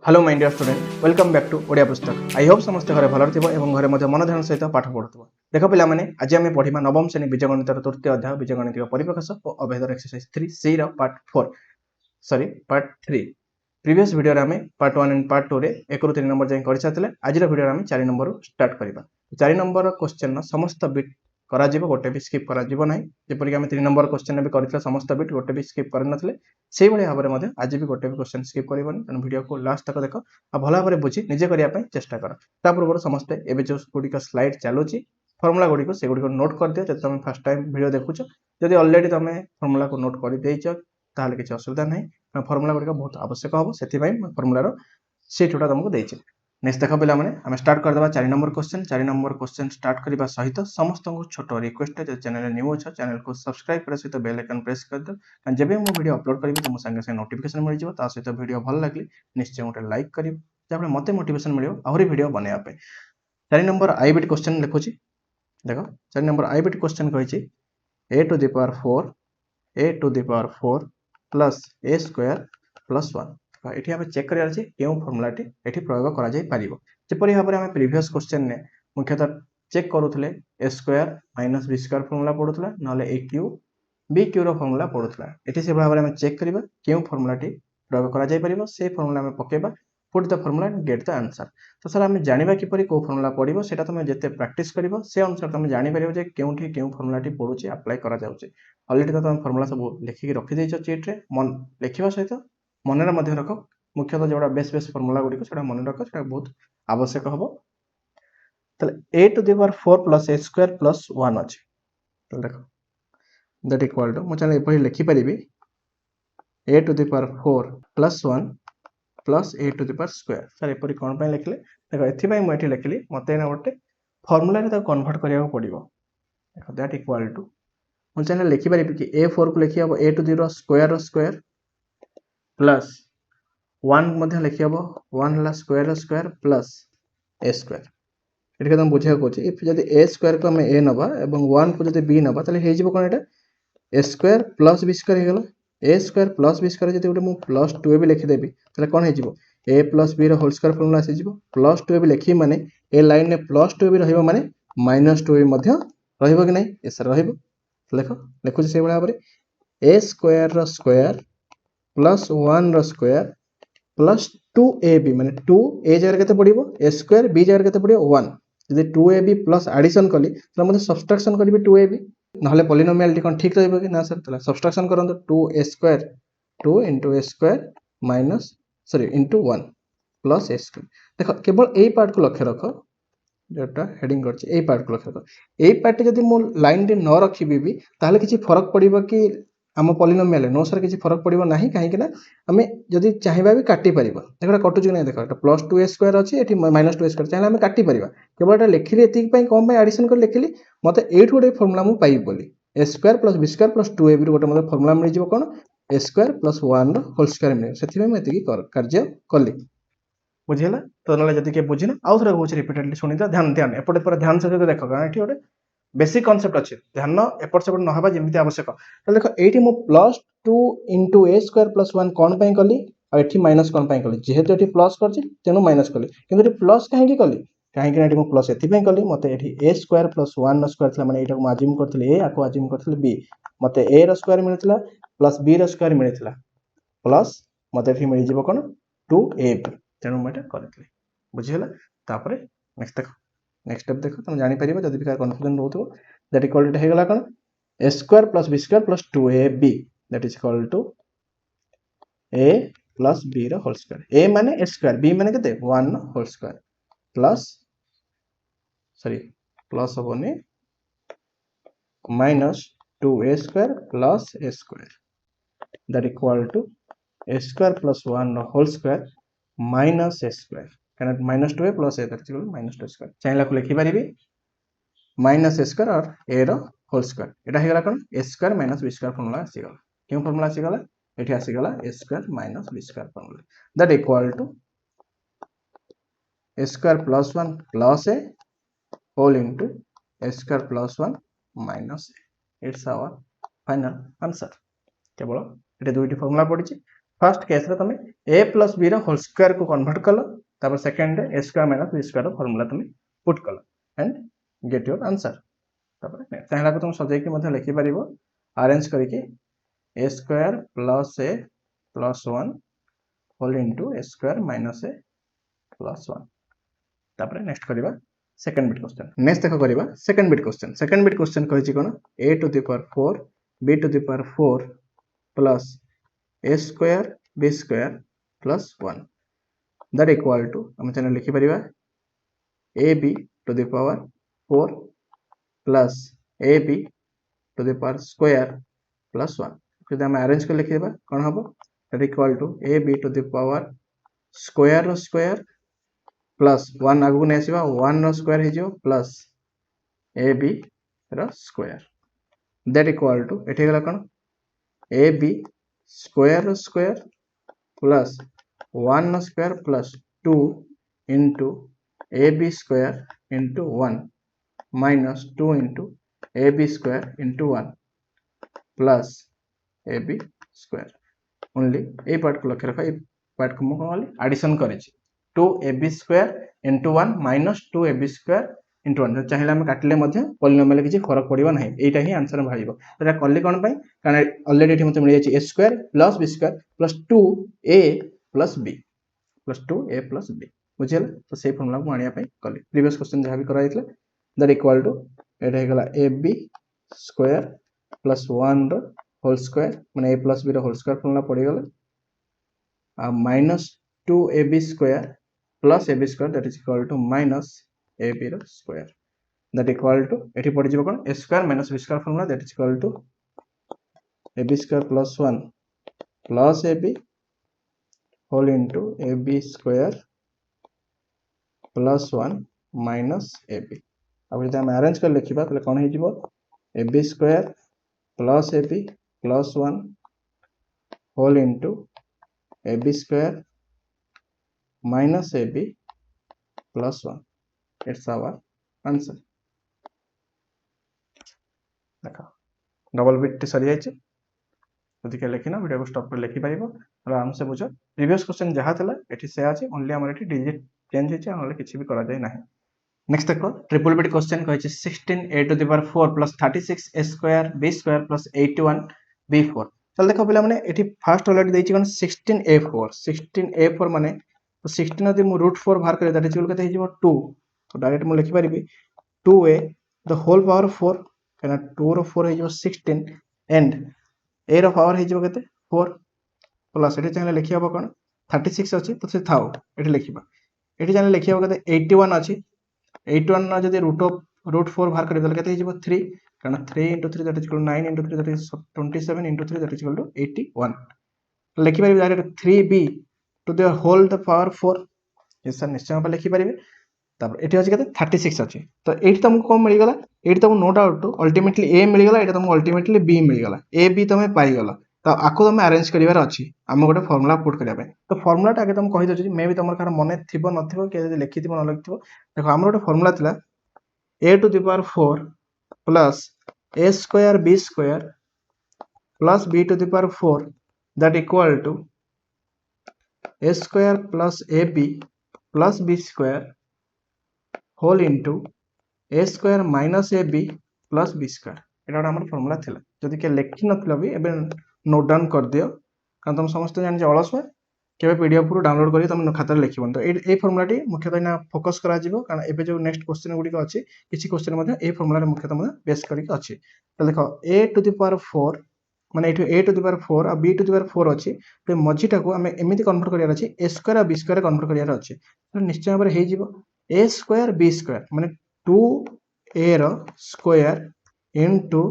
Hello my dear student welcome back to Odia पुस्तक I hope समस्त घरे भलर थिबो एवं घरे मध्य मन ध्यान सहित पाठ पढुथिबो। देखो पिला माने आज हम पढिबा नवम श्रेणी बीजगणितर तृतीय अध्याय बीजगणित परिप्रकाश और अभेदर एक्सरसाइज 3 सी रो पार्ट 3 प्रीवियस वीडियो रे हमें पार्ट 1 एंड पार्ट 2 रे 1 ରୁ 3 नंबर जाय करि साथले। आज रो वीडियो रे हमें 4 नंबर स्टार्ट करिबा। 4 नंबर क्वेश्चन समस्त बिट करा जीवो गोटे भी स्किप करा जीवो नाही। जेपरि हम 3 नंबर क्वेश्चन भी करथिला समस्त बिट गोटे भी स्किप कर नथले सेही भली भाबरे मध्ये आज भी गोटे भी क्वेश्चन स्किप करिवनी। तन वीडियो को लास्ट तक देखो आ भला भाबरे बुझी निजे करिया पय चेष्टा कर। ता पूर्व समस्त एबे जो गुडी का स्लाइड चालुची फार्मूला गुडी को से गुडी को नोट कर दियो। जति तुम फर्स्ट टाइम वीडियो देखुचो जदि ऑलरेडी तुम फार्मूला को नोट कर देइचो ताहले किछ असुविधा नाही। फार्मूला गुडी का बहुत आवश्यक हबो सेति पय फार्मूला रो शीट उडा तुमको देइचे। नेक्स्ट देखो पिला माने हम स्टार्ट कर देबा 4 number question. 4 number question start करबा सहित समस्त को छोटो रिक्वेस्ट है जो चैनल न्यू छ चैनल को सब्सक्राइब करे सहित बेल आइकन प्रेस कर दो। कान जेबे मो वीडियो अपलोड करबी तुम संगे संगे नोटिफिकेशन मिल जिवो। ता सहित वीडियो भल लागली निश्चय उठे लाइक करिवो जाबे मते मोटिवेशन मिलियो आहुरी वीडियो बनेया पे। 4 नंबर आई बिट क्वेश्चन लिखुची देखो 4 नंबर आई बिट क्वेश्चन कहिची a to the power 4 plus a square plus 1 एठी हम चेक करिया अछि केउ फार्मूलाटी एठी प्रयोग करा जाय परिबो। जेपरि भाबरे हम प्रीवियस क्वेश्चन ने मुख्यतः चेक करूथले a square minus b square formula पडुथला नले a क्यूब b क्यूब रो फार्मूला पडुथला। एठी से भाबरे हम चेक करिबा केउ फार्मूलाटी प्रयोग करा जाय परिबो से फार्मूला हम पकेबा put the formula and get the answer. तो सर हम जानिबा किपरि को फार्मूला पडिबो सेटा तुम जते प्रैक्टिस करिबो से अनुसार तुम जानि परिबो जे केउठी केउ फार्मूलाटी पडुची अप्लाई करा जाउची। ऑलरेडी तो तुम फार्मूला सब लिखि के रखि दैछो चीट रे मन लिखिबा सहित मन रे मध्ये रखो। मुख्यतः जोड़ा बेस फार्मूला गुडी को सेटा मन रखो सेटा बहुत आवश्यक हबो। तले a to the power 4 plus a square plus 1 अछि। तो देखो दैट इक्वल टू म चले एपहि लिखि परिबी a to the power 4 plus 1 plus a to the power square। Sir एपरि कोन पय लिखले देखो एथि पय म एठी लिखली मते ना गोटे फार्मूला रे ता कन्वर्ट करिया को पडिबो। देखो दैट इक्वल टू म चले लिखि परिबी कि a4 को लिखि हबो a to the square plus 1 मध्ये लिखि हबो 1 ला स्क्वायर प्लस a स्क्वायर। एठी तुम बुझिया कोछि इफ जदि a स्क्वायर को हम a नबा एवं 1 को जदि b नबा तले हे जिवो कोन एटा a square plus b square हे गेला। a square plus b square जदि उटे मु प्लस 2a भी लिखि देबी तले कोन हे जिवो a प्लस b रो होल स्क्वायर फार्मूला आसी जिवो। प्लस 2a भी लिखि माने ए लाइन ने प्लस 2a भी रहिबो माने माइनस 2a मध्य रहिबो कि नै एस रहिबो। देखो लिखुछि से बडा बरे a स्क्वायर रो स्क्वायर प्लस 1 रो स्क्वायर प्लस 2ab माने 2a जगह केते पडिबो a स्क्वायर b जगह केते पडिबो 1 जदि 2ab प्लस एडिशन कली त मते सब्ट्रैक्शन करबी 2ab नहले पॉलिनोमियल टी कोन ठीक रहइबो कि ना सर। तला सब्ट्रैक्शन करंतो 2a square 2 into a square minus into 1 plus a square. देखो केवल एई पार्ट को लक्ष्य रखो जेटा हेडिंग करछि एई पार्ट को लक्ष्य रखो। एई पार्ट जदि मो लाइन रे न रखिबी भी ताहले किछि फरक पडिबो कि आम पॉलिनोमियल नो सर किछि फरक पडिबो नाही काहे कि ना हमें जदि चाहिबा भी काटी परिबा। देखो कटु कि नै देखो एटा प्लस 2a स्क्वायर अछि एठी माइनस 2a स्क्वायर चाहे हमें काटी परिबा केवल एटा लिखिली एति पय कोन पय एडिशन कर लिखिली मते एठी गोटे फार्मूला मु पाई बोली a square plus b square plus 2ab रो गोटे मते फार्मूला मिल जिवो कोन a स्क्वायर प्लस 1 रो होल स्क्वायर मिल सेति में एति कार्य करली बुझिला। तो नले जदि के बुझिना आउ थरे होछ रिपीटेडली सुनि द ध्यान एपटे पर ध्यान से देखो कारण एठी गोटे बेसिक कांसेप्ट अछि ध्यान एपट सेपट न हबा जेमिति आवश्यक। तो देखो एठी मु plus 2 into a square plus 1 कोन पय कली आ एठी माइनस कोन पय कली जेहेतु एठी प्लस करछि तेनु माइनस कली किंतु एठी प्लस काहे की कली काहे कि एठी मु प्लस एथि पय कली मते एठी a स्क्वायर प्लस 1 रो स्क्वायर थला माने एटा को अज्यूम करथले a आको अज्यूम करथले b मते a रो स्क्वायर मिलथला प्लस b रो स्क्वायर मिलथला प्लस मते एठी मिल जिवो कोन 2ab तेनु मते करथले बुझिला। तापरे नेक्स्ट देखो नेक्स्ट स्टेप देखो तुम जानि परिबो जदि बिकार कन्फ्यूजन रहउतो दैट इक्वल टू हे गेला कोन a square plus b square plus 2ab that is equal to a plus b रो होल स्क्वायर। a माने a स्क्वायर b माने केते 1 होल स्क्वायर प्लस प्लस होबोनी minus 2a square plus a square that equal to a square plus 1 रो whole square minus a square काना minus 2a plus a that is equal minus 2 square चाहेला को लिखि परिबी minus a square और a रो whole square एटा हे गेला कोन a square minus b square formula आसी गेला केउ फार्मूला आसी गेला एठी आसी गेला a square minus b square formula that equal to a square plus 1 plus a whole into a square plus 1 minus a it's our final answer. केवल एटे दुईटी फार्मूला पडिछि फर्स्ट केस रे तुम a प्लस b रो whole square को convert कल तापर सेकंड रे a square minus b square रो फार्मूला तुम पुट कल एंड गेट योर आंसर तापर चाहला को तुम सजाई के मध्ये लिखि परिबो अरेंज करके a square plus a plus 1 whole into a square minus a plus 1 तापर नेक्स्ट करिबा सेकंड बिट क्वेश्चन नेक्स्ट देखो करिबा सेकंड बिट क्वेश्चन कहिछि कोन a to the power 4 b to the power 4 plus a square b square plus 1 that equal to हम चैनल लिखि परिबा ab to the power 4 plus ab to the power square plus 1 जदि हम arrange कर लिखि देबा कोन हबो that equal to ab to the power square plus 1 आगु नै आसीबा 1 रो स्क्वायर हे जो प्लस ab रो स्क्वायर दैट इक्वल टू एठी गला कोन ab स्क्वायर प्लस 1 रो square plus 2 into ab square into 1 minus 2 into ab square into 1 plus ab square only ए पार्ट को लक्ष्य रखा ए पार्ट को मु एडिशन करेछि 2ab square into 1 minus 2ab square into 1 चाहिए हम काटले मध्ये पॉलिनोमियल किछि फरक पड़िबो नाही एटा ही आंसर भाइबो एटा कल्ली कोन पई कारण ऑलरेडी एठी मते मिल जाछि a square plus b square plus 2a plus b plus 2a plus b बुझियला तो सेही फार्मूला को आनिया पई कल्ली प्रीवियस क्वेश्चन जहा भी करा जायतला दैट इक्वल टू एटा हे गला ab स्क्वायर प्लस 1 रो होल स्क्वायर माने a प्लस b रो होल स्क्वायर फार्मूला पड़ी गला आ minus 2ab square plus ab square that is equal to minus ab रो square that equal to एठी पड़ी जिवो कोन a square minus b square formula that is equal to ab square plus 1 plus ab whole into ab square plus 1 minus ab अब जब हम arrange कर लिखिबा तले कोन हे जिवो ab square plus ab plus 1 whole into ab square minus ab plus 1 it's our answer देखो double bit सरी जायछि जदि के लेखिना वीडियो को स्टॉप कर लिखि पाइबो आराम से बुझो प्रीवियस क्वेश्चन जहा थला एठी से आछि ओनली हमर एठी डिजिट चेंज होछि ओनली किछि भी करा जाय नाही नेक्स्ट देखो ट्रिपल बिट क्वेश्चन कहै 16a to the power 4 plus 36a square b square plus 81 b4 चल देखो पिला माने एठी फर्स्ट ऑलरेडी दैछि कोन 16a4 माने तो 16 यदि मु √4 बाहर करे दैट इज इक्वल कते हिजो 2 तो डायरेक्ट मु लिखि परिबी 2a द होल पावर 4 कना 2 रो 4 हिजो 16 एंड a रो पावर हिजो कते 4 प्लस एठी चाहे लिखि हबो कोन 36 अछि तो से थाओ एठी लिखिबा एठी चाहे लिखि हबो कते 81 अछि 81 न जदि √4 बाहर करे दैल कते हिजो 3 कना 3 * 3 that is equal 9 * 3 that is 27 * 3 that is equal to 81 लिखि परिबी direct 3b to the whole the power 4 ये सर निश्चय पर लिखि परिबे तब एठी अछि कते 36 अछि तो एठी तुमको कोन मिलि गला एठी तुम नो डाउट अल्टीमेटली a मिलि गला एठी तुमको अल्टीमेटली b मिलि गला a b तुम पाई गला तो आको तुम अरेंज करिवार अछि हम गोटे फार्मूला पुट करिया पे तो फार्मूला टा आगे तुम कहि दोछि मे भी तुमर कार मने थिबो नथिबो के जदि लिखिथिबो न लिखिथिबो देखो हमर गोटे फार्मूला थिला a to the power 4 plus a square b square plus b to the power 4 that equal to a square plus ab plus b square whole into a square minus ab plus b square एटा हमर formula थिला जदि के लेखि नथिला भी एबे note down कर दियो कारण तुम समस्त जानि जे अलसवा केबे पीडीएफ रु डाउनलोड करी तुम खाता लिखिबन तो ए फार्मूला टी मुख्यतः ना फोकस करा जिवो कारण एबे जो नेक्स्ट क्वेश्चन गुडी को अछि किछि क्वेश्चन मध्ये ए फार्मूला रे मुख्यतः मध्ये बेस करी के अछि तो देखो a to the power 4 माने एठो a to the power 4 uh b to the power 4 अछि तो मझीटा को हमें एमिति कन्वर्ट करियार अछि a स्क्वायर आ b स्क्वायर कन्वर्ट करियार अछि तो निश्चय भाबरे हे जिवो a स्क्वायर b स्क्वायर माने 2a रो स्क्वायर इनटू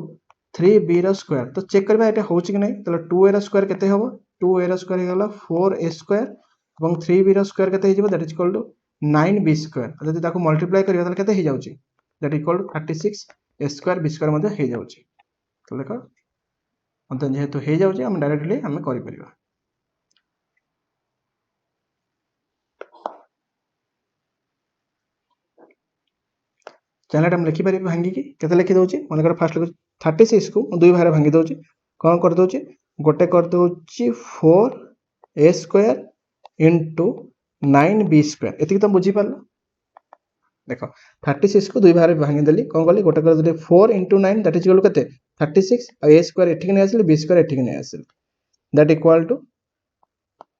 3b रो स्क्वायर तो चेक करबा एटा होछि कि नै तो 2a रो स्क्वायर केते होबो 2a रो स्क्वायर हे गला 4a स्क्वायर एवं 3b रो स्क्वायर केते हे जिवो that is equal to 9b square जदि ताको मल्टीप्लाई करियो त केते हे जाउछि that equal to 36a square b square मध्ये हे जाउछि तो देखो अंत जेहेतु हे जाउछि हम डायरेक्टली हम करि परिबा चैनल हम लिखि पारि भांगी की केते लिखि दोछि मन कर फास्ट लिखु 36 को दुई भाग भांगी दोछि कोन कर दोछि गोटे कर दोछि 4 ए स्क्वायर इंटू 9b स्क्वायर एति तुम बुझी पारल देख 36 को दुई भाग भांगी देली कौन कली गोटे कर 4 into 9 that is equal to केते 36 और ए स्क्वायर एठिक नै आसिले बी स्क्वायर एठिक नै आसिले that equal to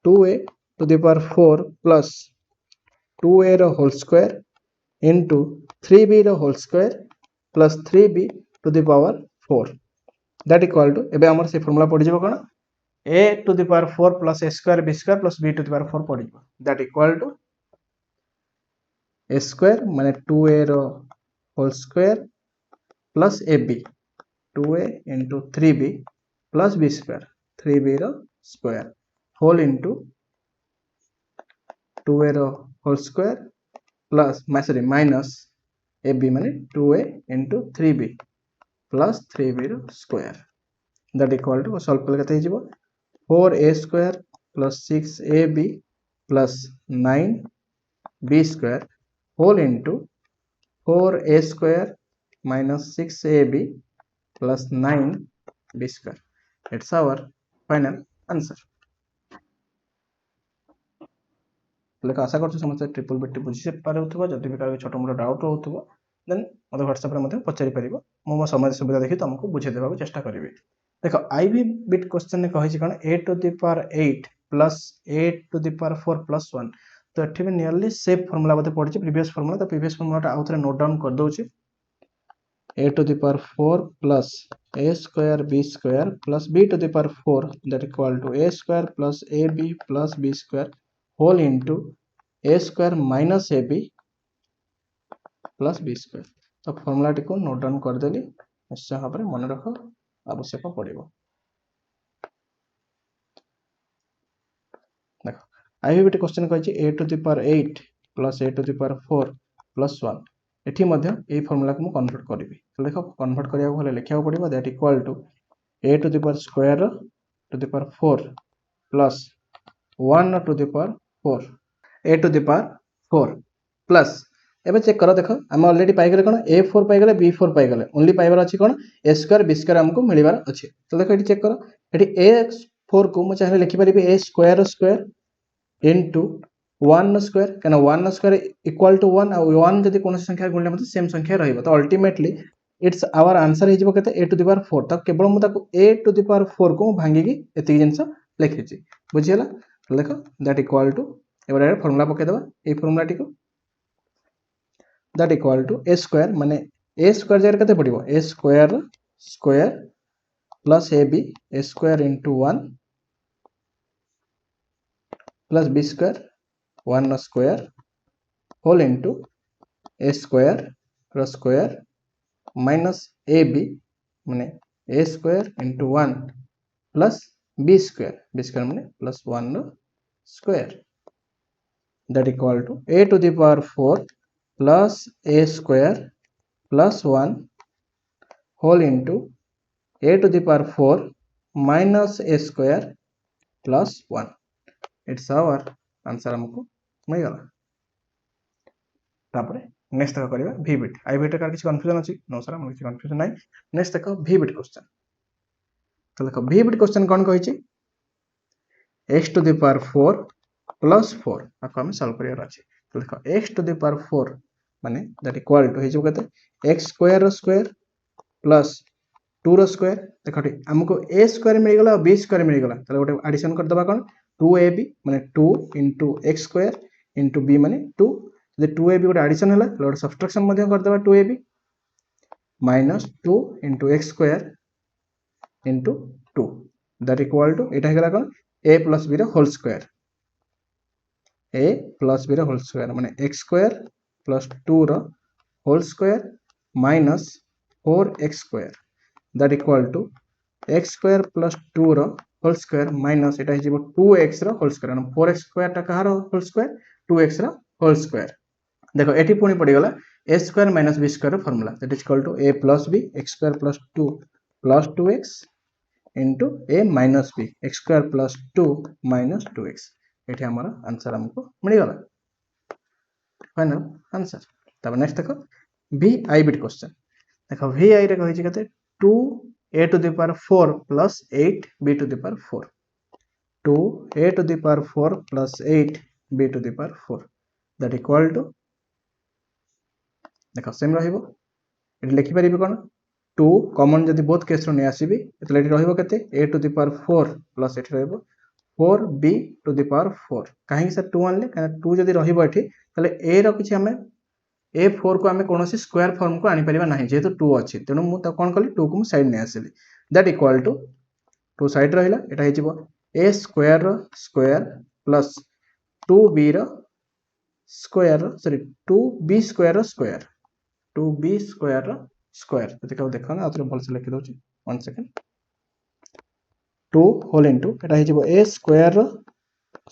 2a to the power 4 plus 2a रो होल स्क्वायर इंटू 3b रो whole square plus 3b to the power 4 that equal to एबे हमर से फार्मूला पड़ जिवो कोन a to the power 4 plus a square b square plus b to the power 4 पड़ जिवो that equal to a square माने 2a रो whole square plus ab 2a into 3b plus b square 3b रो square whole into 2a रो whole square plus sorry minus ab माने 2a into 3b plus 3b रो square that equal to solve कर केते हिजबो 4a square plus 6ab plus 9b square whole into 4a square minus 6ab plus 9b square. It's our final answer. लेकिन आशा करछु समस्त triple bit बुझी से पारे होतबा जदि भी का छोटो मोटो डाउट होतबा देन मते WhatsApp रे मते पचारि परिबो मो समय सुविधा देखि तुमको बुझे देबा चेष्टा करिवे देखो आईवी बिट क्वेश्चन ने कहै छै कोन a to the power 8 plus a to the power 4 plus 1 तो एठी में नियरली सेम फार्मूला बते पड़छि प्रीवियस फार्मूला तो प्रीवियस फार्मूला आउथरे नोट डाउन कर दउछि a to the power 4 plus a square b square plus b to the power 4 that equal to a square plus ab plus b square whole into a square minus ab plus b square तो formula टी को note down कर देली निश्चय भाव में मन रख आवश्यक पड़िबो देखो आई बिट क्वेश्चन कहछि a to the power 8 plus a to the power 4 plus 1 एठी मध्य ए फार्मूला को कन्वर्ट करिवि तो देखो कन्वर्ट करिया भले लिखिया पड़िबो that equal to a to the power square to the power 4 plus 1 to the power 4 a to the power 4 plus एबे check करो देखो हम ऑलरेडी पाई गेले कोन a4 पाई गेले b4 पाई गेले ओनली पाइबार अछि कोन a स्क्वायर b स्क्वायर हमको मिलिबार अछि तो देखो एठी चेक करो एठी a4 को म चाहे लिखि परिबे a square square into 1 square कहना 1 स्क्वायर इक्वल टू 1 और 1 जदि कोन संख्या गुणले मतलब सेम संख्या रहइबो तो अल्टीमेटली इट्स आवर आंसर हिजबो केते a टू द पावर 4 तक केवल मु ताको a टू द पावर 4 को भांगी की एति जिंस लिखि छि बुझियला देखो दैट इक्वल टू एबे डायरेक्ट फार्मूला पके देबा ए फार्मूला टी को that equal to a square माने a स्क्वायर जरे केते पडिबो a square square plus ab a square into 1 plus b square 1 square whole into a square रो स्क्वायर माइनस ab माने a square into 1 plus b square माने plus 1 रो square that equal to a to the power 4 plus a square plus 1 whole into a to the power 4 minus a square plus 1 it's our answer हमको मिल गला तापरे next तक करिवा v bit i bit का किछ confusion अछि no sir हम किछ कंफ्यूजन नै नेक्स्ट तक v बिट क्वेश्चन तो देखो v बिट क्वेश्चन कोन कहै छी x to the power 4 plus 4 आको हम सॉल्व करिया अछि तो देखो x टू द पावर 4 माने दैट इक्वल टू हे जो कते x स्क्वायर रो स्क्वायर प्लस 2 रो स्क्वायर देखो हमको a स्क्वायर मिल गेला और b स्क्वायर मिल गेला तले गोटे एडिशन कर दबा कोन 2ab माने 2 into x square into b माने 2 जे 2ab गोटे एडिशन हला गोटे सब्ट्रैक्शन मध्ये कर देबा 2ab minus 2 into x square into 2 that equal to एटा हेगला कोन a plus b रो whole square a plus b रो होल स्क्वायर माने x स्क्वायर plus 2 रो whole square minus 4x square that equal to x square plus 2 रो whole square minus एटा हिजबो 2x रो होल स्क्वायर 4x स्क्वायर टा कहारो होल स्क्वायर 2x रो होल स्क्वायर देखो एठी पुनी पड़ी गला a square minus b square formula that is equal to a plus b x square plus 2 plus 2x into a minus b x square plus 2 minus 2x एठी हमर answer हमको मिल गला फाइनल आंसर तब नेक्स्ट देखो v i bit question देखो v i रे कहै छै कते 2 a to the power 4 plus 8 b to the power 4 2a to the power 4 plus 8b to the power 4 that equal to देखो सेम रहिबो eighty लिखि परिबे कोन 2 कॉमन जदि बोथ केस रो नै आसीबी एतले एटी रहिबो केते a to the power 4 plus eighty रहिबो 4b to the power 4 काहे से 2 आनले काहे 2 जदि रहिबो एठी तले a रो किछि हमें a4 को हमें कोनोसी स्क्वायर फॉर्म को आनी परिबा नाही जेतु 2 अछि तेनु मु त कोन कली 2 को मु साइड नै आसीली दैट इक्वल टू 2 साइड रहिला एटा हे जिवो a स्क्वायर रो स्क्वायर प्लस 2b रो स्क्वायर सॉरी 2b स्क्वायर रो स्क्वायर 2b स्क्वायर रो स्क्वायर जति का देखो ना आतरे भल से लिखि दोची 1 सेकंड 2 होल इनटू एटा हे जिवो a स्क्वायर रो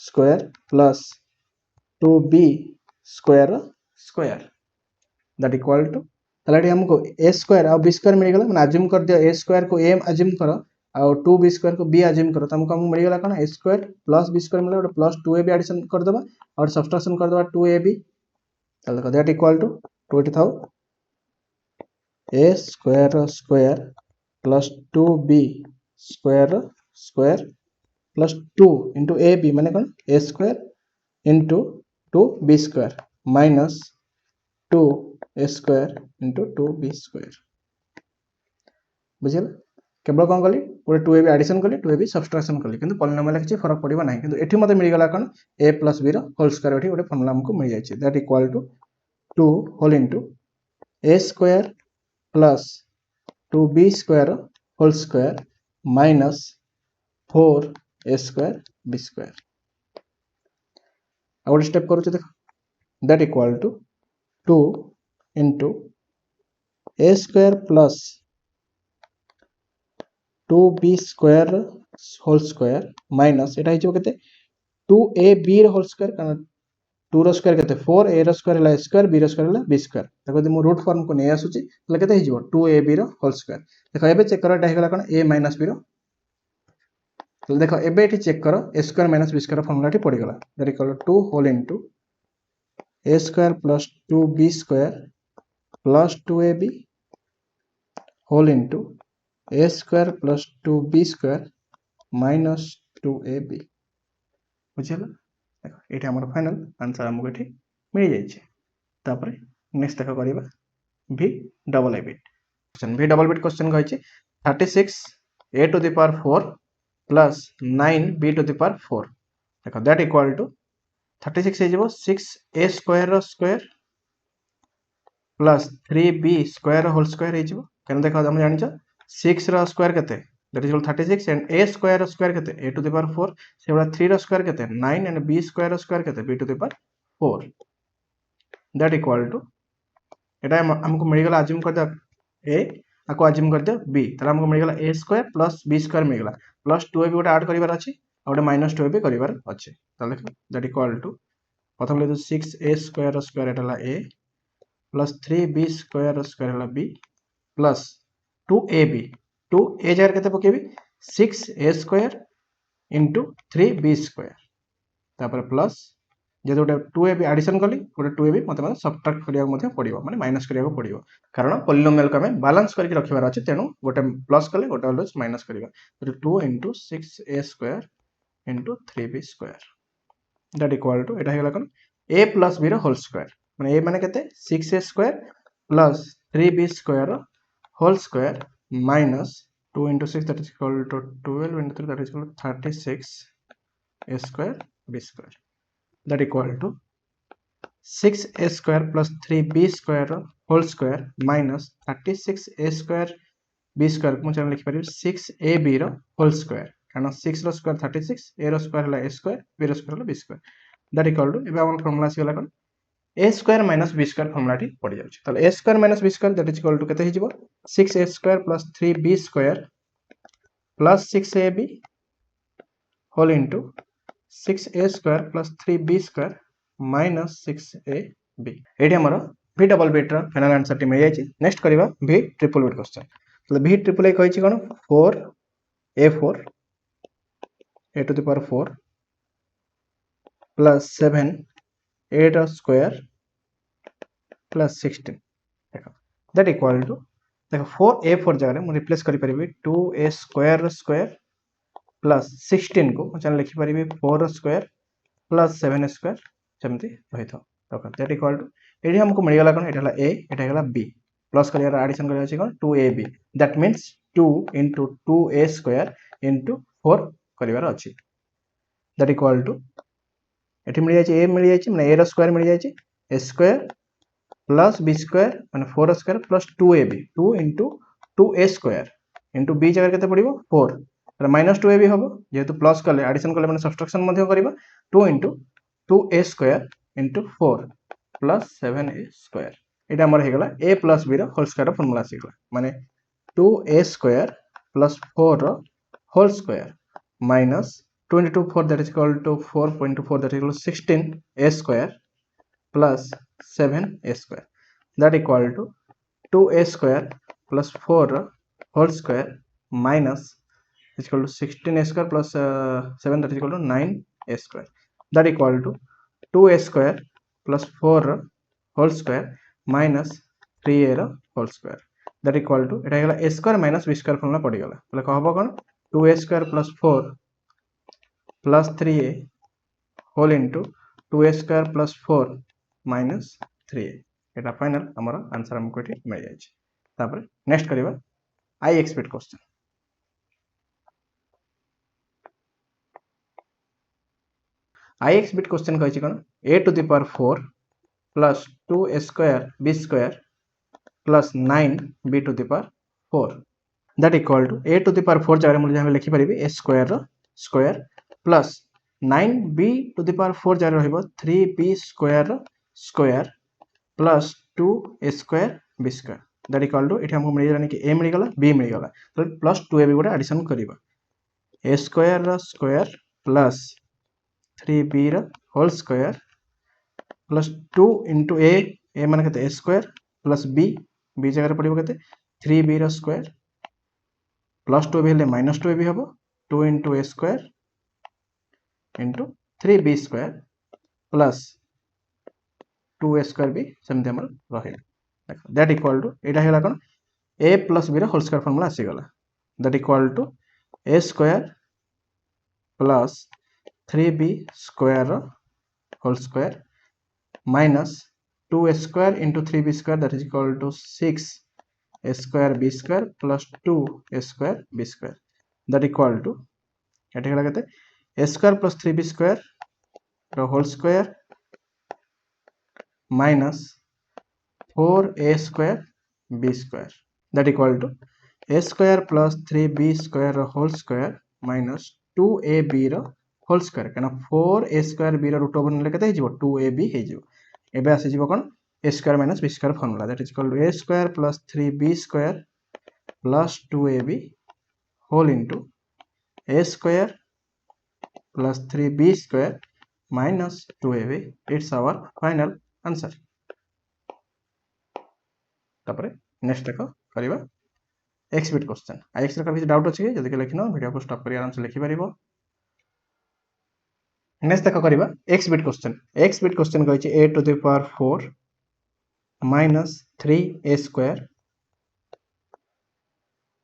स्क्वायर प्लस 2b स्क्वायर रो स्क्वायर दैट इक्वल टू तलाडी हमको a स्क्वायर और b स्क्वायर मिल गेला माने अज्यूम कर दियो a स्क्वायर को a अज्यूम करो और 2b स्क्वायर को b अज्यूम करो त हमको मिल गेला कोन a square plus b square मिला और प्लस 2ab एडिशन कर दबा और सब्ट्रैक्शन कर दबा 2ab तले देखो दैट इक्वल टू 20 थाउ a square square plus 2b square square plus 2 into ab माने कोन a square into 2b square minus 2 a square into 2b square बुझिला केवल कोन कली पूरे 2ab एडिशन कली 2ab सब्ट्रैक्शन कली किंतु पॉलिनोमियल किछि फरक पड़िबा नाही किंतु एठी मते मिल गेला कोन a plus b रो होल स्क्वायर एठी गोटे फार्मूला हमको मिल जायछि that equal to 2 whole into a square plus 2b square whole square minus 4 a square b square और स्टेप करू छ देखो that equal to 2 into a square plus 2b square whole square minus एटा हिजो केते 2ab रो whole square कारण 2 रो square केते 4a रो square हला स्क्वायर b रो स्क्वायर हला b स्क्वायर देखो जे मो रूट फॉर्म को नै आसुची तले केते हिजो 2ab रो होल स्क्वायर देखो एबे चेक करो एटा हेगला कोन a - b रो तले देखो एबे एठी चेक करो a square - b square formula एठी पड़ी गला that equal to 2 whole into a square plus 2b square plus 2ab whole into a square plus 2b square minus 2ab बुझिला देखो एठी हमर फाइनल आंसर हमको एठी मिल जाय छै तापर नेक्स्ट देखो करिबा v double a bit question v double bit question कहै छै 36 a to the power 4 plus 9 b to the power 4 देखो दैट इक्वल टू 36 हे जेबो 6a स्क्वायर रो square plus 3b square whole square हे जेबो केन देखो हम जानि छ 6 रो स्क्वायर केते that is 36 and a square रो स्क्वायर केते a to the power 4 सेबा 3 रो स्क्वायर केते 9 एंड b स्क्वायर रो स्क्वायर केते b to the power 4 that equal to एटा हमको मिल गेला अज्यूम कर दे a आको अज्यूम कर दे b तला हमको मिल गेला a square plus b square मिल गेला प्लस 2ab गोटे ऐड करिवार अछि और गोटे माइनस 2ab करिवार अछि त देखो दैट इक्वल टू प्रथम ले 6a स्क्वायर रो स्क्वायर एटा a प्लस 3b स्क्वायर रो स्क्वायर हला b प्लस 2ab 2a जार केते पकेबी 6a square into 3b square तापर प्लस जे गोटे 2ab एडिशन कली गोटे 2ab मते सब्ट्रैक्ट करिया मध्ये पड़िबो माने माइनस करिया पड़िबो कारण पॉलिनोमियल को हमें बैलेंस करके रखिबार अछि तेनु गोटे प्लस कले गोटे ऑलवेज माइनस करिबा तो 2 into 6a square into 3b square that equal to एटा हेला कोन a plus b रो होल स्क्वायर माने a माने केते 6a square plus 3b square whole square minus 2 into 6 that is equal to 12 into 3 that is equal to 36 a square b square that equal to 6a square plus 3b square whole square minus 36 a square b square को हम लिखि परिबे 6ab रो whole square कारण 6 रो square 36 a रो square हला a square b रो square हला b square that equal to एबे हमर फार्मूला से गला कोन a square minus b square formula T पड़ी जाउछ तले a square minus b square that is equal to केते हि जिवो 6a square plus 3b square plus 6ab whole into 6a square plus 3b square minus 6ab एठी हमर v double bit रो final answer T मिल जायछि next करिबा v triple bit question तले v triple a कहै छि कोन 4a4 a to the power 4 plus 7 8 square plus 16 देखो that equal to देखो 4a4 जगह रे मु रिप्लेस करि परिबी 2a स्क्वायर स्क्वायर प्लस 16 को चल लिखि परिबे 4 स्क्वायर प्लस 7 स्क्वायर सेमती रही था ओके दैट इक्वल टू एडी हमको मिल गला कोन एटा हला a एटा हला b प्लस करिया एडिशन करिया अछि कोन 2ab that means 2 into 2a square into 4 करिवार अछि दैट इक्वल टू एठी मिल जाय a मिल जाय माने a रो स्क्वायर मिल जाय a square plus b square माने 4 square plus 2ab 2 into 2a square into b जगह केते पडिबो 4 तर माइनस 2ab हबो जेहेतु प्लस कले एडिशन कले माने सब्ट्रैक्शन मध्ये करबा 2 into 2a square into 4 plus 7a square एटा हमर हे गला a plus b रो होल स्क्वायर फार्मूला आसी गला माने 2a स्क्वायर plus 4 रो whole square minus 2 into 4 that is equal to 4.4 that is equal to 16a square plus 7a square that equal to 2a square plus 4 whole square minus is equal to 16a square plus 7 that is equal to 9a square that equal to 2a square plus 4 whole square minus 3a whole square that equal to এটা হলো a square minus b square formula পড়ি গলা তাহলে কো হবো কোন 2a square plus 4 plus 3a whole into 2a square plus 4 minus 3a এটা final हमरा answer हमको एठी मिल जाय छै तापर नेक्स्ट करिबा I expect question I expect question कहै छै कोन a to the power 4 plus 2a square b square plus 9b to the power 4 that equal to a to the power 4 जगह हम जहाँ लिखि परिबे a square row square plus 9b to the power 4 जगह रहइबो 3b square row square plus 2a square b square that equal to एठी हमको मिल जानी कि a मिल गला b मिल गला तो plus 2ab गोटा एडिशन करिबा a square row square plus 3b row whole square plus 2 into a माने कते a square plus b b जगह रे पडिबो कते 3b रो square plus 2ab हेले minus 2ab हबो 2 into a square into 3b square plus 2a square b सेमते हमर रहिला देखो दैट इक्वल टू एटा हेला कोन a plus b रो होल स्क्वायर फार्मूला आसी गला that equal to a square plus 3b square रो whole square minus 2a square into 3b square that is equal to 6a square b square plus 2a square b square that equal to एटा हेला कते a square plus 3b square रो whole square minus 4a square b square that equal to a square plus 3b square रो whole square minus 2ab रो whole square कना 4a square b रो root over नेले कते हिजबो 2ab हिजबो एबे आसी जिवो कोन a square minus b square formula that is equal to a square plus 3b square plus 2ab whole into a square plus 3b square minus 2ab it's our final answer तापरे next देखो करिबा expect question I X ray किसी doubt अछि कि जदि के लिखिनो video को stop करि आराम से लिखि परिबो नेक्स्ट देखो करिबा एक्सपेक्ट क्वेश्चन कहै छै a to the power 4 minus 3a square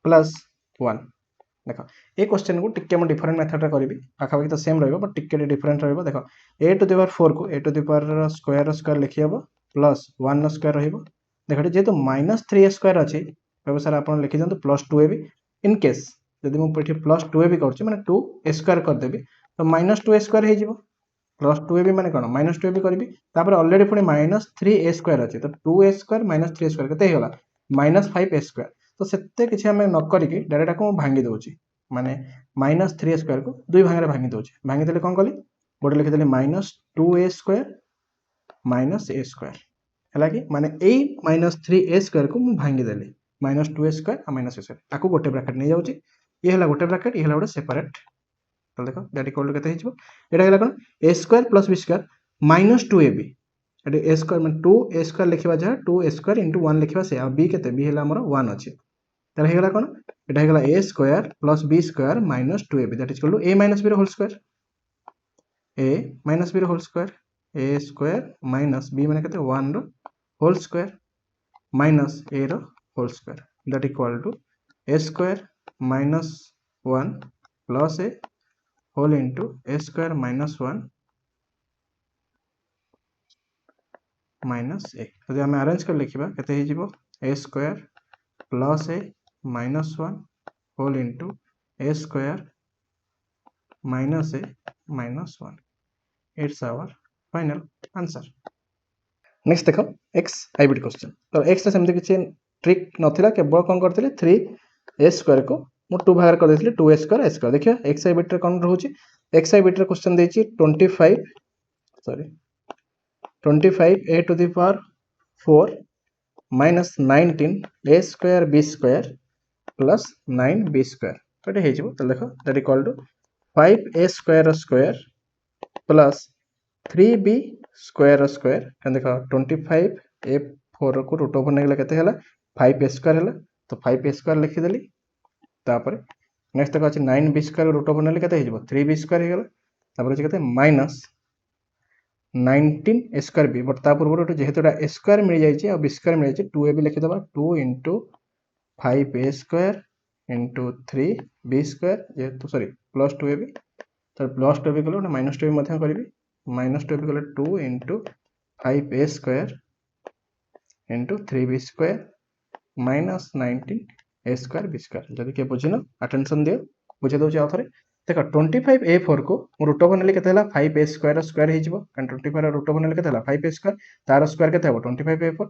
plus 1 देखो ए क्वेश्चन को टिके हम डिफरेंट मेथड रे करबी आखा बाकी तो सेम रहबो बट टिके डिफरेंट रहबो देखो a to the power 4 को a to the power square लिखि हबो प्लस 1 स्क्वायर रहबो देखो जेतो माइनस 3a स्क्वायर अछि तबे सर आपण लिखि दंतु प्लस 2ab इन केस यदि मु पठी प्लस 2ab करछि माने 2a स्क्वायर कर देबी तो माइनस 2a स्क्वायर हे जिवो प्लस 2ab माने कोन माइनस 2ab करबी तापर ऑलरेडी पुनी माइनस 3a स्क्वायर अछि तो 2a square minus 3a square कते हेला माइनस 5a स्क्वायर तो सेते किछि हमें न करि कि डायरेक्ट को भांगी दोछि माने माइनस 3a स्क्वायर को दुई भाग रे भांगी दोछि भांगी देले कोन कली गोटे लिखि देले minus 2a square minus a square हला कि माने ए माइनस 3a स्क्वायर को मु भांगी देले माइनस 2a स्क्वायर आ माइनस a स्क्वायर आको गोटे ब्रैकेट नै जाउछि ये हला गोटे ब्रैकेट ये हला गोटे सेपरेट तो देखो दैट इक्वल टू कते हिजबो एटा हला कोन a square plus b square minus 2ab Etah a square माने 2a स्क्वायर लिखिबा जा 2a स्क्वायर इनटू 1 लिखिबा से आ b कते b हला हमर 1 अछि त हे हला कोन एटा हे हला a square plus b square minus 2ab that equal to a minus b रो whole square a minus b रो whole square a square minus b माने कते 1 रो होल स्क्वायर माइनस a रो whole square that equal to a square minus 1 plus a whole into A square minus 1 minus A जदि आम arrange कर लिखा केते A square plus A minus 1 whole into A square minus a minus 1 it's our final answer. Next देख x hybrid question तो x सेमती किसी trick नाला केवल कौन करते 3 ए स्क्वायर को मुझे 2 भाग कर 2 ए स्क्वायर देखिए एक्स हाइब्रिड कौन रोचे एक्स हाइब्रिड क्वेश्चन देती 25 A to the power 4 minus 19 A square B square plus 9 B square तो ये तो देख that equal to 5 A square square plus 3 B square square देख 25 ए 4 को रूट ओवर नहीं के 5 ए स्क्वायर है तो 5 ए स्क्वायर लिखिदेली तापर नेक्स्ट देख अच्छे 9 बी स्क्वायर रूट ओवर नहीं के 3 बी स्क्वायर होगा अच्छे minus 19 A square b but ता पूर्व जेहेतु ए स्क्वायर मिल जाए बी स्क्वायर मिल जाए 2 ए बी लिखिदे 2 into 5 A square into 3 B square जेहेतु सॉरी प्लस 2 ए बी तो प्लस 2 ए बी कले माइनस 2 ए बी करी माइनस 2 ए बी कले 2 into 5 A square into 3 B square minus 19 A square B square जब किए बुझिन attention दियो बुझे दूसरे आउ थे देख 25 ए 4 को रूट ओवर नेली केते 5 ए स्क्वायर स्क्वायर हो 25 रूट ओवर नेली केते 5 ए स्क्वायर तार स्क्वायर केते 25 ए 4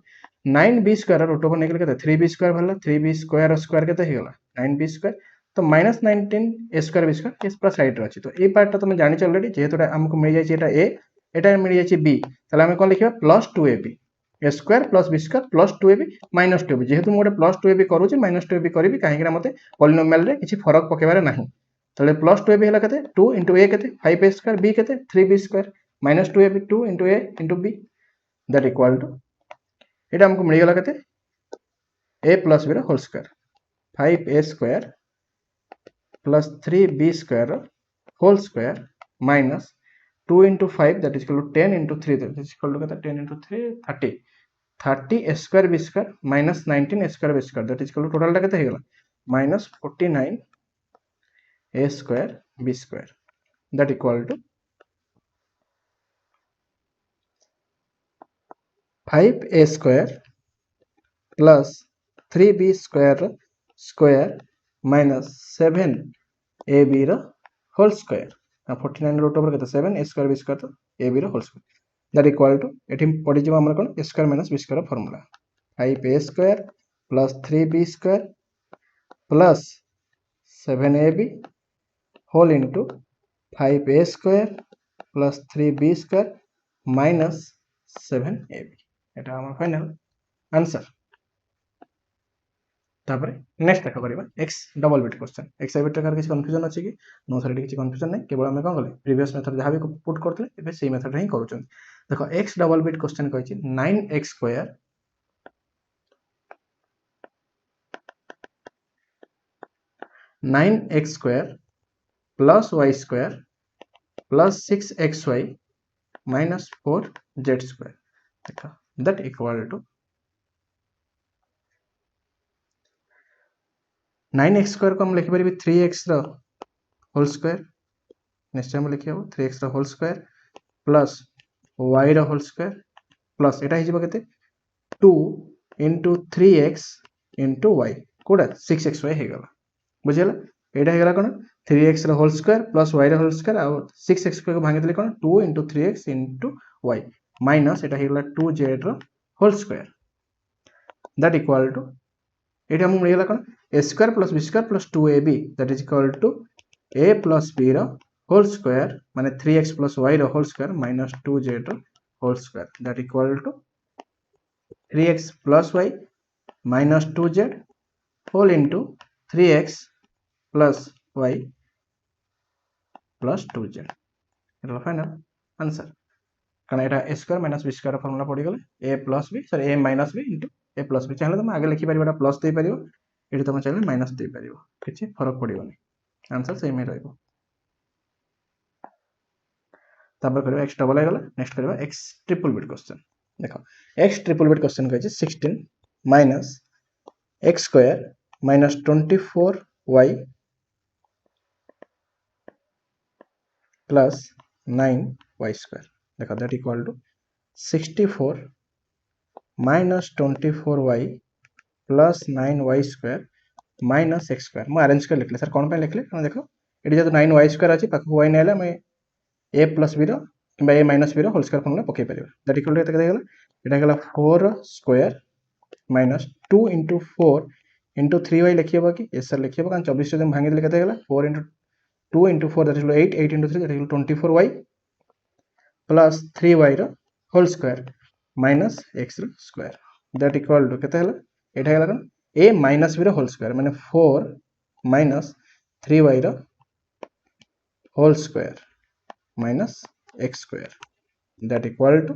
9 बी स्क्वायर रूट ओवर नेली केते 3 बी स्क्वायर भला 3 बी स्क्वायर स्क्वायर केते हो गला 9 बी स्क्वायर तो माइनस 19 ए स्क्वायर बी स्क्वायर इस पूरा साइड रे अछि तो ए पार्ट तुम जानि छ ऑलरेडी जेहेतु हमको मिल जाय एटा ए एटा मिल जाय बी तले हम कोन लिखिबा plus 2 A B A square plus B square plus 2 A B minus 2 A B जेहेतु मोटे प्लस 2 ए बी करूची माइनस 2 ए बी करी कहीं मते पॉलिनोमियल रे किछि फरक पकेबारे नाही तो प्लस 2 ए बी है 2 इंटू ए के 5 ए स्क्वायर बी के 3 B square minus 2 A B 2 into A into B that equal to ये हमको मिलगला के A plus B whole square 5 A square plus 3 B square whole square minus 2 into 5 that is equal to 10 into 3 that is equal to 10 into 3 30 A square B square minus 19 A square B square that is equal to total के minus 49 a square b square that equal to 5a square plus 3b square square minus 7ab रो whole square 49 root over केते 7 a square b square तो ab row whole square that equal to एठी पड़ी जबा हमर कोन a square minus b square formula 5a square plus 3b square plus 7ab whole into 5a square plus 3b square minus 7ab एटा हमर final answer. तापर next देखा करबा x double bit question x bit कर किसी confusion अछि कि no sir किसी confusion नै केवल हम कोन गले प्रीवियस मेथड जहां भी पुट करथले एबे सेही मेथड रे ही करूछन देखो x डबल बिट क्वेश्चन कहै छी 9x square 9x square plus y square plus 6xy minus 4z square देखा that equal to 9x square को हम लिखि परिबे 3x रो होल स्क्वायर निश्चय हम लिखि हबो 3x रो होल स्क्वायर प्लस y रो होल स्क्वायर प्लस एटा हिजबो केते 2 into 3x into y कोडा 6xy हे गला बुझियला एटा हे गला कोन 3x रो होल स्क्वायर प्लस y रो होल स्क्वायर आ 6x को भांगे देले कोन 2 into 3x into y minus एटा हे गला 2z रो whole square that equal to एटा हम मिलला कोन a square plus b square plus 2ab that is equal to a plus b रो होल स्क्वायर माने 3x प्लस y रो होल स्क्वायर माइनस 2z रो whole square that equal to 3x plus y minus 2z whole into 3x plus y plus 2z एटा final answer कारण एटा a square minus b square formula पड़ी गले a plus b sorry a minus b into a plus b चाहे तुम आगे लिखि परिबा एटा plus दे परिबो एटा तुम चाहे माइनस दे परिबो किछि फरक पड़िबोनी आंसर सेम ही रहइबो तापर करबा x डबल आइगला नेक्स्ट करबा x ट्रिपल बिट क्वेश्चन देखो x ट्रिपल बिट क्वेश्चन कहै छै 16 minus x square minus 24y plus 9y square देखो that equal to 64 minus 24y plus 9y square minus X square मुझे arrange कर लिखले sir कौन पे लिखले कारण देखो ये जो 9y स्क्वायर अच्छी पाखक y नहीं मैं a प्लस b कि a minus b whole square formula पकई पार दैट इक्वल टू केते गला एटा 4 square minus 2 into 4 into 3y लिखिबा कि yes सर लिखिबा कारण 24 जब भांगी देले केते गला 4 into 2 into 4 that is 8 8 into 3 that is 24y plus 3y whole square minus x square that equal to केते हला एटा गला a minus b whole square माने 4 minus 3y whole square minus x square that equal to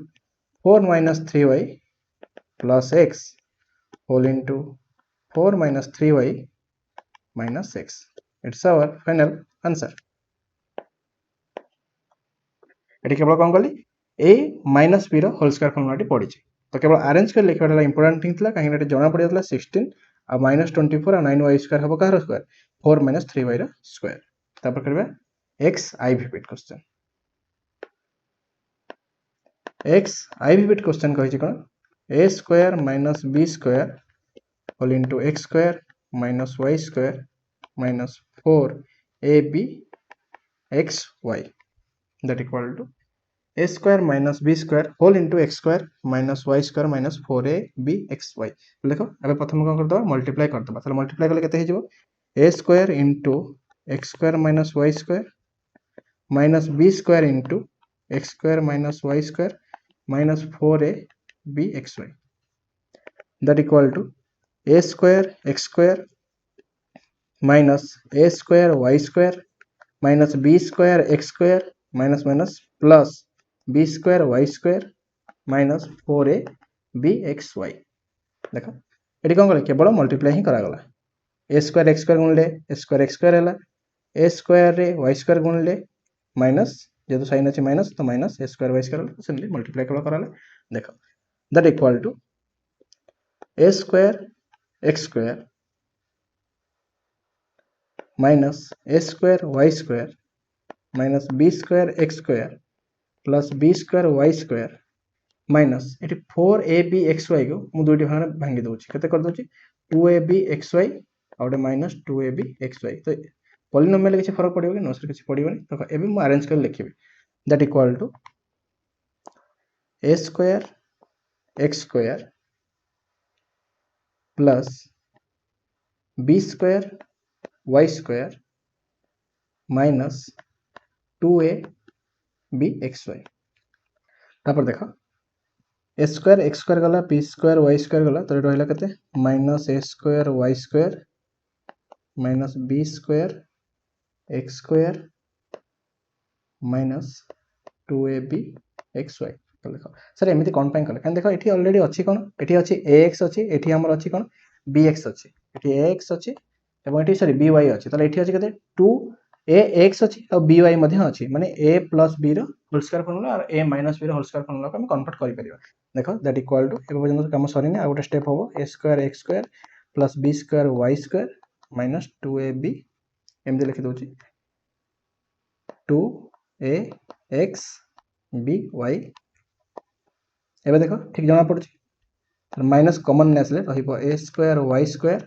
4 minus 3y plus x whole into 4 minus 3y minus x. It's our final answer. एटी केवल कौन कली a minus b whole square formula पड़ी तो केवल arrange कर लिखा important thing था कहीं जना पड़ जाता 16 आ माइनस 24 आ 9y स्क्वायर हम कहार स्क्वायर 4 माइनस 3y स्क्वायर तापर करबा x i repeat question x i repeat question कहि कोन a square minus b square whole into x square minus Y square minus 4ab x Y that equal to a square minus b square whole into x square minus Y square minus 4ab x y देखो अब प्रथम कौन करदे multiply करदे ताले multiply कले केते हेजिवो a square into x square minus Y square minus b square into x square minus Y square minus 4ab x Y that equal to a square x square minus a square y square minus b square x square minus minus plus b square y square minus 4ab x y देखो ये कौन कले केवल multiply ही करागला a square x square गुणले a square x square है a square रे y स्क्वायर गुणले माइनस जेतु साइन अच्छे माइनस तो minus a square y square simply multiply केवल कराले देखो that equal to a square x square minus a square y square minus b square x square plus b square y square minus ये 4ab xy को मु दुईटी भाग भांगी दउची केते कर दउची 2ab xy आउटे माइनस 2ab xy तो पॉलिनोमियल किसी फरक पड़िबो कि नोसर किसी पड़िबोनी तो एबे मु अरेंज कर लिखिबे that equal to a square x square plus b square y square minus 2ab xy तापर देखो a स्क्वायर x स्क्वायर गला b स्क्वायर y स्क्वायर गला तो रहला केते minus a square y square minus b square x square minus 2ab xy तो देखो sir एमिति कोन पाइन कले कान देखो एठी ऑलरेडी अछि कोन एठी अछि ax अछि एठी हमर अछि कोन bx अछि एठी ax अछि एवं एठी सॉरी by अछि तले एठी अछि केते 2ax अछि और by मध्ये अछि माने a प्लस b रो होल स्क्वायर फार्मूला और a माइनस b रो होल स्क्वायर फार्मूला को हम कन्वर्ट करि परिबा देखो दैट इक्वल टू एबे पर्यंत काम सरी ने आ गोटे स्टेप होबो a square x square plus b square y square minus 2ab एमदे लिखि दोची 2ax by एबे देखो ठीक जना पड़छि माइनस कॉमन ने आसले रहिबो a square y square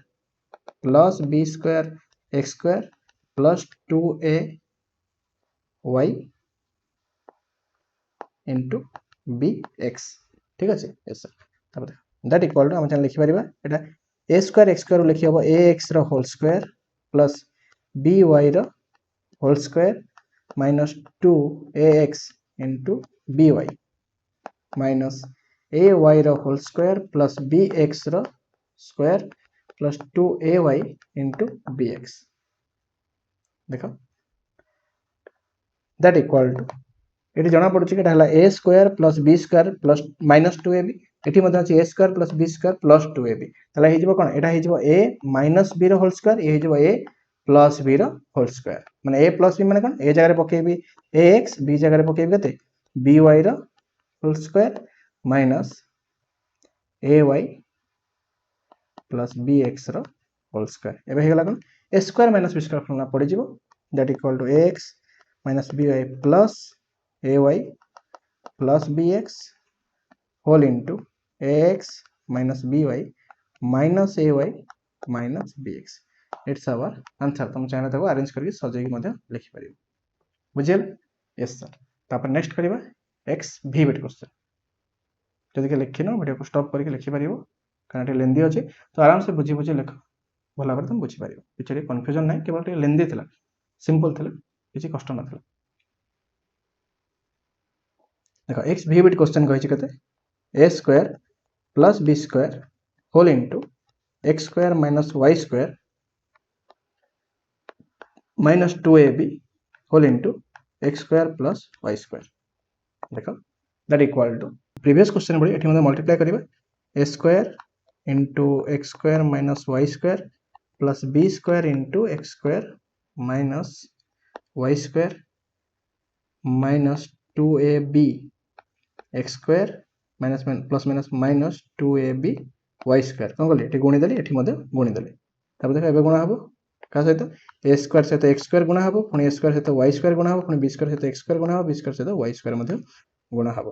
plus b square x square plus 2a y into bx ठीक अछि यस सर तब देखो दैट इक्वल टू हम चन लिखि परिबा एटा a स्क्वायर x स्क्वायर लिखि हबो ax रो होल स्क्वायर प्लस by रो whole square minus 2ax into by minus ay रो होल स्क्वायर प्लस bx रो square plus 2ay into bx देखो दैट इक्वल टू एटी जना पड़छि कि हला a square plus b square plus minus 2ab एटी मध्ये अछि a square plus b square plus 2ab तला हे जिवो कोन एटा हे जिवो a माइनस b रो होल स्क्वायर ए हे जिवो a प्लस b रो होल स्क्वायर माने a प्लस b माने कोन a जगह रे पकेबी ax b जगह रे पकेबी कते by रो whole square minus ay plus bx रो होल स्क्वायर एबे हे गला कोन a square minus b square formula पड़ी जिवो that equal to ax minus by plus ay plus bx whole into ax minus by minus ay minus bx. It's our answer. तुम चाहे तो अरेंज करके सजेगी मध्य लिखि परिबो बुझिल यस सर तापर next करिबा x v bit question जदि के लिखिनो वीडियो को स्टॉप करके लिखि परिबो कारण लेंदी अछि तो आराम से बुझी बुझी लिख भला पर तुम बुझी परिबो पिछे कंफ्यूजन नै केवल लेंदी थिला सिंपल थिला किछि कष्ट न थिला देखो x v बिट क्वेश्चन कहि छी कते a square plus b square whole into x square minus y square minus 2ab whole into x square plus y square देखो that equal to previous question बड़ी एठी मतलब मल्टीप्लाई करिबा a square into x square minus y square plus b square into x square minus y square minus 2ab x square minus plus minus minus 2ab y square कोन गले एठी गुणी देली एठी मध्ये गुणी देली तब देखो एबे गुणा हबो का सहित a स्क्वायर सहित x स्क्वायर गुणा हबो पुनी a स्क्वायर सहित y स्क्वायर गुणा हबो पुनी b स्क्वायर सहित x स्क्वायर गुणा हबो b स्क्वायर सहित y स्क्वायर मध्ये गुणा हबो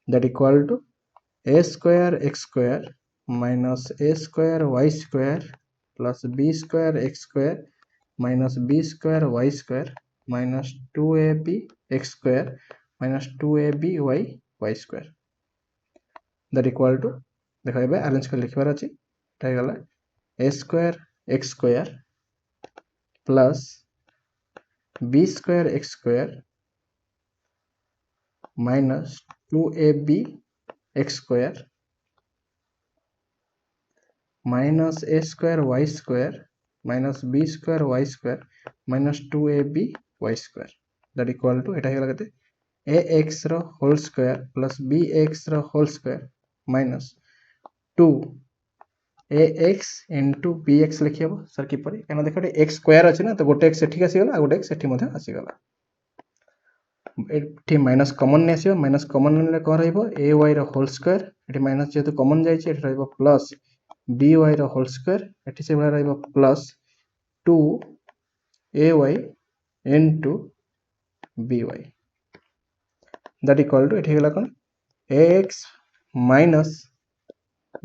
that equal to a square x square minus a square y square plus b square x square minus b square y square minus 2ab x square minus 2ab y square that equal to देखो एबे arrange कर लिखबार अछि ताई गला a square x square plus b square x square minus 2ab x square minus a square y square minus b square y square minus 2ab y square that equal to eta hegala kete ax ro whole square plus bx ro whole square minus 2 ax into bx लिखिबो sir की परी काना देखो x square अछि ना तो गोटे x सेठी आसी गला आ गोटे x सेठी मध्ये आसी गला एठी माइनस कॉमन ने आसीबो माइनस कॉमन ने को रहइबो ay रो होल स्क्वायर एठी माइनस जेतु कॉमन जाय छै एठी रहइबो प्लस by रो होल स्क्वायर एठी से बला रहइबो plus 2 ay into by that equal to एठी गला कोन ax minus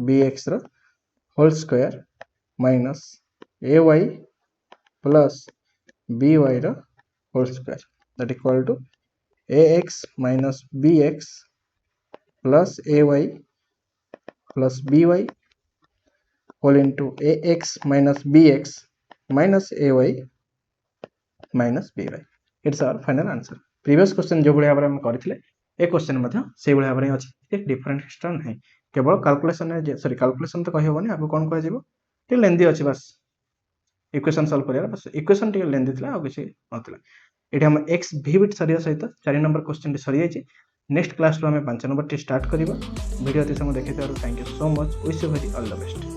bx row whole square minus ay plus by row whole square that equal to ax minus bx plus ay plus by whole into ax minus bx minus ay minus by it's our final answer previous question जो भले हम करथिले ए question मध्ये से भले भाबरे अछि एक different star नै केवल कैलकुलेशन सॉरी कैलकुलेशन तो कहि होबनी आपको कोन कह जेबो टे लेंदी अछि बस इक्वेशन सॉल्व करिया बस इक्वेशन टे लेंदी थिला आ किछि नथिला एठी हम x v बिट सरिया सहित 4 नंबर क्वेश्चन टे सरि जायछि नेक्स्ट क्लास रो हम 5 नंबर टे स्टार्ट करिबा वीडियो ते समय देखैतारो thank you so much wish you very all the best.